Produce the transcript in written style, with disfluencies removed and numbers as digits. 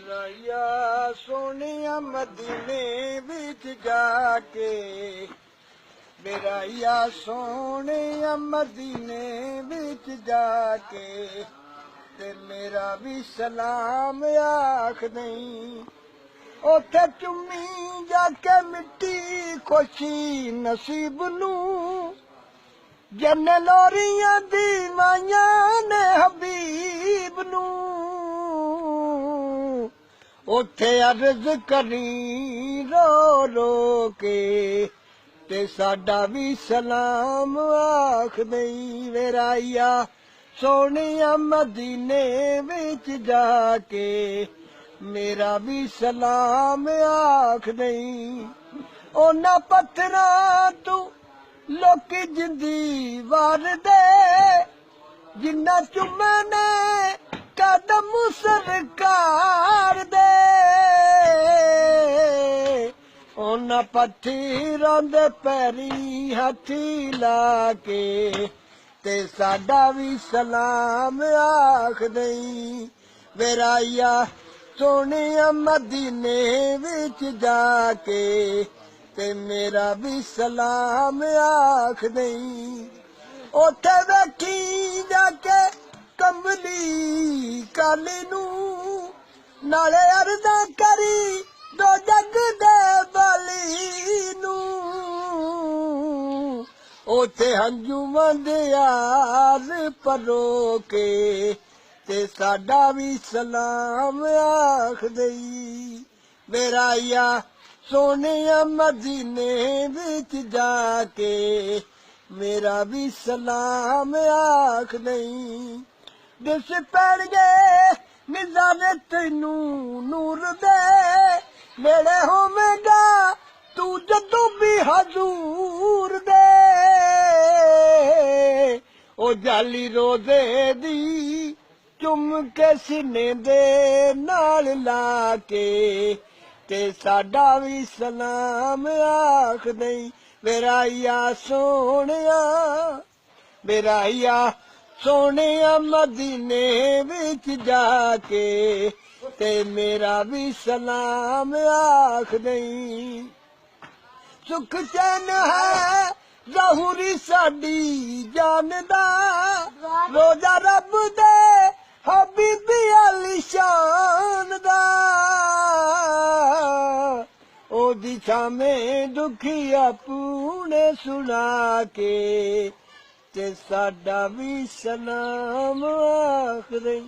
राया सोनिया मदीने विच जाके, मेरा सोनिया मदीने विच जाके, ते मेरा भी सलाम आख नहीं। उथे चुम्मी जाके मिट्टी खुशी नसीब नू, जन लोरियां दी माइया ने हबीब नू। उथे अर्ज करी रो रो के, ते साडा भी सलाम आख दई। मेरा सोनिया मदीने विच जाके, मेरा भी सलाम आख दई। उन्हां पत्थरां तू लोकी जिंदी वार दे, जिन्ना चुम्मे ने कदम सरकार दे। उन्हां पत्थरां दे पैरी हथी ला के, ते साडा भी सलाम आख दई। मेरा सोनिया मदीने विच जाके, ते मेरा भी सलाम आख दई। उथे बैठी जाके कमली काली नू, नाले अर्ज़ां करी दो जग दे बाली नू। उथे हंजुमां दे यार परो के, ते साडा भी सलाम आख दई। मेरा सोनिया मदीने विच जाके, मेरा भी सलाम आख दई। दिस पैणगे निज़ारे तैनू नूर दे, नेड़े होवेगा तू जदों भी हजूर दे। ओ जाली रोज़े दी चुम के सीने दे नाल ला के, ते साडा भी सलाम आख दई। मेरा सोनिया, मेरा सोनिया मदीने विच जाके, ते मेरा भी सलाम आख दई। सुख चैन है ज़हूरी साडी जान दा, रोजा रब दे हबीबी आली शान दा। ओदी शामे दुखी अपने सुना के, ते साडा भी सलाम आख दई।